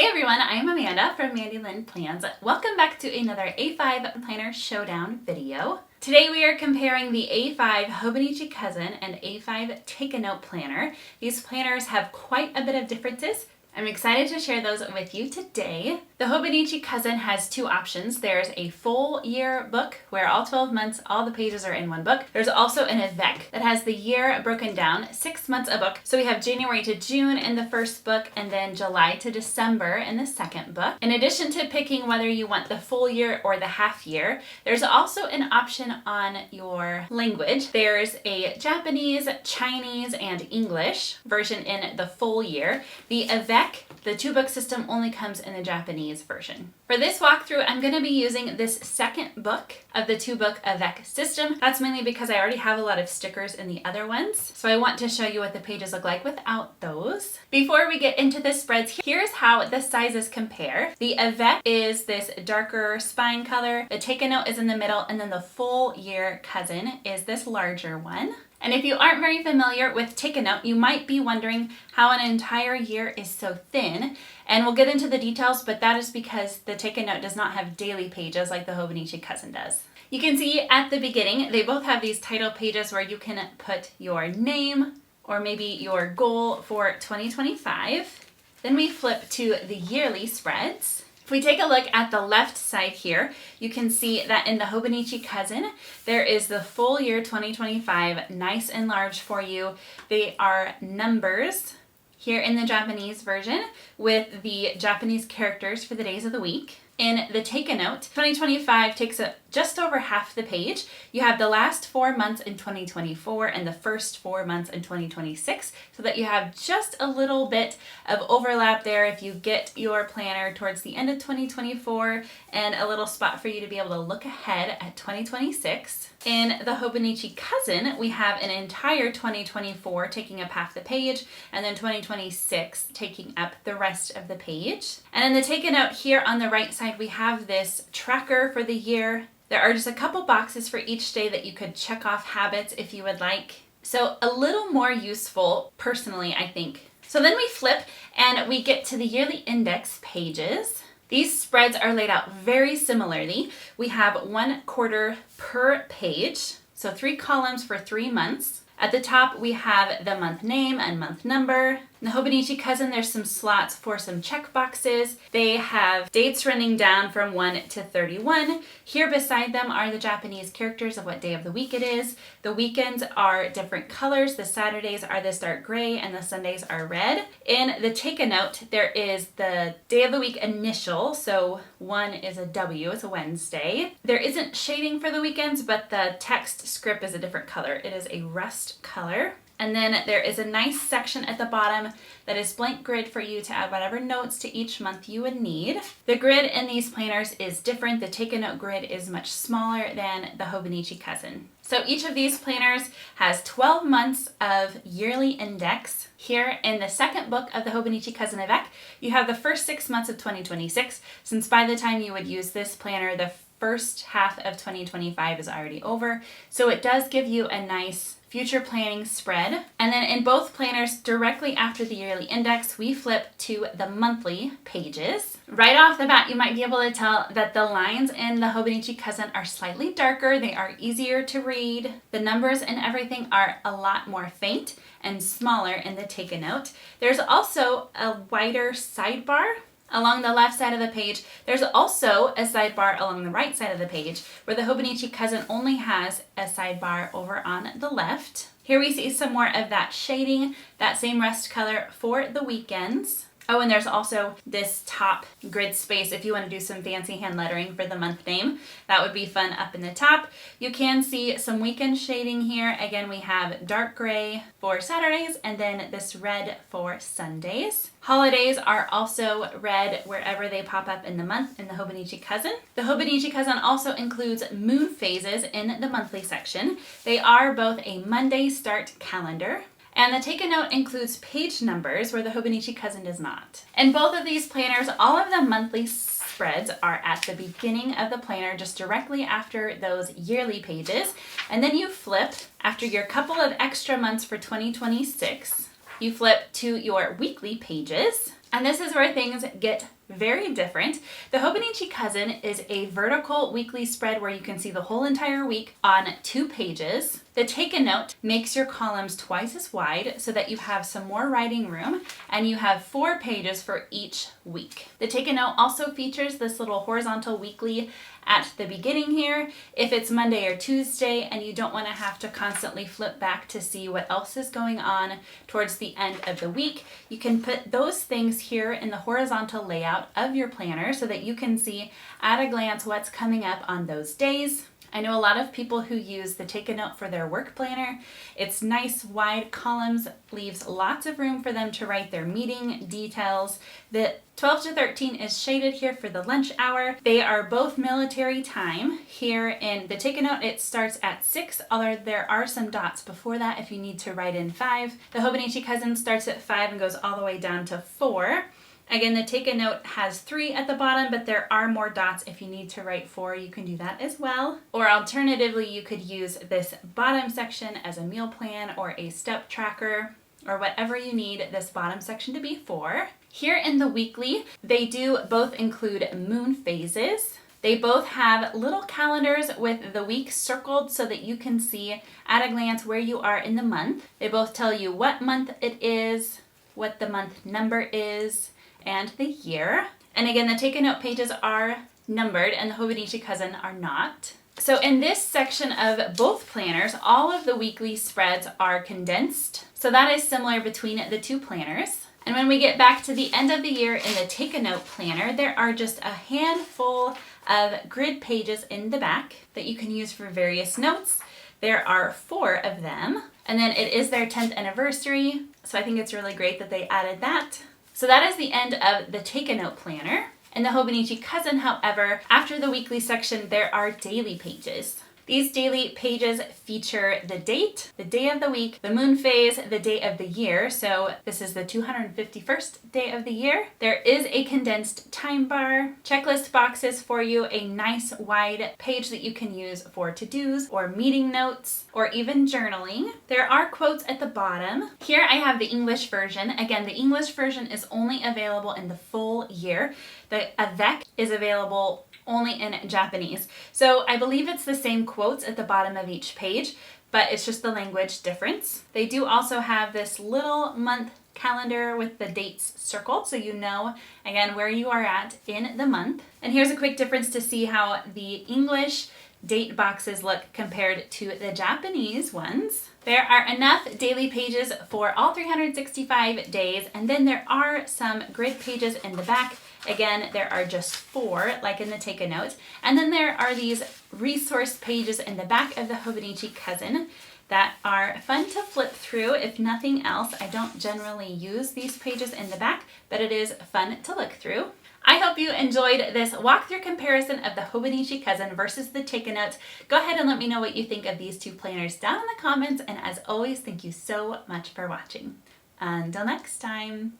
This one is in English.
Hey everyone, I'm Amanda from Mandy Lynn Plans. Welcome back to another A5 Planner Showdown video. Today we are comparing the A5 Hobonichi Cousin and A5 Take a Note Planner. These planners have quite a bit of differences. I'm excited to share those with you today. The Hobonichi Cousin has two options. There's a full year book where all 12 months, all the pages are in one book. There's also an avec that has the year broken down, 6 months a book. So we have January to June in the first book and then July to December in the second book. In addition to picking whether you want the full year or the half year, there's also an option on your language. There's a Japanese, Chinese, and English version in the full year. The avec, the two-book system, only comes in the Japanese version. For this walkthrough, I'm going to be using this second book of the two-book avec system. That's mainly because I already have a lot of stickers in the other ones, so I want to show you what the pages look like without those. Before we get into the spreads, here's how the sizes compare. The avec is this darker spine color, the Take a Note is in the middle, and then the full year cousin is this larger one. And if you aren't very familiar with Take a Note, you might be wondering how an entire year is so thin. And we'll get into the details, but that is because the Take a Note does not have daily pages like the Hobonichi Cousin does. You can see at the beginning, they both have these title pages where you can put your name or maybe your goal for 2025. Then we flip to the yearly spreads. If we take a look at the left side here, you can see that in the Hobonichi Cousin, there is the full year 2025, nice and large for you. They are numbers here in the Japanese version with the Japanese characters for the days of the week. In the Take a Note, 2025 takes up just over half the page. You have the last 4 months in 2024 and the first 4 months in 2026, so that you have just a little bit of overlap there if you get your planner towards the end of 2024 and a little spot for you to be able to look ahead at 2026. In the Hobonichi Cousin, we have an entire 2024 taking up half the page and then 2026 taking up the rest of the page. And in the Take a Note here on the right side, we have this tracker for the year. There are just a couple boxes for each day that you could check off habits if you would like. So a little more useful personally, I think. So then we flip and we get to the yearly index pages. These spreads are laid out very similarly. We have 1 quarter per page, so 3 columns for 3 months. At the top, we have the month name and month number. In the Hobonichi Cousin, there's some slots for some check boxes. They have dates running down from 1 to 31. Here beside them are the Japanese characters of what day of the week it is. The weekends are different colors. The Saturdays are this dark gray and the Sundays are red. In the Take a Note, there is the day of the week initial. So 1 is a W, it's a Wednesday. There isn't shading for the weekends, but the text script is a different color. It is a rust color. And then there is a nice section at the bottom that is blank grid for you to add whatever notes to each month you would need. The grid in these planners is different. The Take a Note grid is much smaller than the Hobonichi Cousin. So each of these planners has 12 months of yearly index. Here in the second book of the Hobonichi Cousin avec, you have the first 6 months of 2026, since by the time you would use this planner, the first half of 2025 is already over. So it does give you a nice future planning spread. And then in both planners, directly after the yearly index, we flip to the monthly pages. Right off the bat, you might be able to tell that the lines in the Hobonichi Cousin are slightly darker. They are easier to read. The numbers and everything are a lot more faint and smaller in the Take a Note. There's also a wider sidebar along the left side of the page. There's also a sidebar along the right side of the page, where the Hobonichi Cousin only has a sidebar over on the left. Here we see some more of that shading, that same rust color for the weekends. Oh, and there's also this top grid space if you want to do some fancy hand lettering for the month name. That would be fun up in the top. You can see some weekend shading here. Again, we have dark gray for Saturdays and then this red for Sundays. Holidays are also red wherever they pop up in the month in the Hobonichi Cousin. The Hobonichi Cousin also includes moon phases in the monthly section. They are both a Monday start calendar. And the Take a Note includes page numbers where the Hobonichi Cousin does not. In both of these planners, all of the monthly spreads are at the beginning of the planner, just directly after those yearly pages. And then you flip, after your couple of extra months for 2026, you flip to your weekly pages. And this is where things get very different. The Hobonichi Cousin is a vertical weekly spread where you can see the whole entire week on 2 pages. The Take a Note makes your columns twice as wide so that you have some more writing room, and you have 4 pages for each week. The Take a Note also features this little horizontal weekly at the beginning here. If it's Monday or Tuesday and you don't want to have to constantly flip back to see what else is going on towards the end of the week, you can put those things here in the horizontal layout of your planner so that you can see at a glance what's coming up on those days. I know a lot of people who use the Take a Note for their work planner. It's nice, wide columns, leaves lots of room for them to write their meeting details. The 12 to 13 is shaded here for the lunch hour. They are both military time. Here in the Take a Note, it starts at 6, although there are some dots before that if you need to write in 5. The Hobonichi Cousin starts at 5 and goes all the way down to 4. Again, the Take a Note has 3 at the bottom, but there are more dots. If you need to write 4, you can do that as well. Or alternatively, you could use this bottom section as a meal plan or a step tracker, or whatever you need this bottom section to be for. Here in the weekly, they do both include moon phases. They both have little calendars with the week circled so that you can see at a glance where you are in the month. They both tell you what month it is, what the month number is, and the year. And again, the Take a Note pages are numbered and the Hobonichi Cousin are not. So in this section of both planners, all of the weekly spreads are condensed. So that is similar between the 2 planners. And when we get back to the end of the year in the Take a Note planner, there are just a handful of grid pages in the back that you can use for various notes. There are 4 of them. And then it is their 10th anniversary. So I think it's really great that they added that. So that is the end of the Take a Note planner. In the Hobonichi Cousin, however, after the weekly section, there are daily pages. These daily pages feature the date, the day of the week, the moon phase, the day of the year. So this is the 251st day of the year. There is a condensed time bar, checklist boxes for you, a nice wide page that you can use for to-dos or meeting notes or even journaling. There are quotes at the bottom. Here I have the English version. Again, the English version is only available in the full year. The avec is available only in Japanese. So I believe it's the same quotes at the bottom of each page, but it's just the language difference. They do also have this little month calendar with the dates circled, so you know, again, where you are at in the month. And here's a quick difference to see how the English date boxes look compared to the Japanese ones. There are enough daily pages for all 365 days, and then there are some grid pages in the back. Again, there are just 4, like in the Take a Note. And then there are these resource pages in the back of the Hobonichi Cousin that are fun to flip through. If nothing else, I don't generally use these pages in the back, but it is fun to look through. I hope you enjoyed this walkthrough comparison of the Hobonichi Cousin versus the Take a Note. Go ahead and let me know what you think of these 2 planners down in the comments, and as always, thank you so much for watching. Until next time.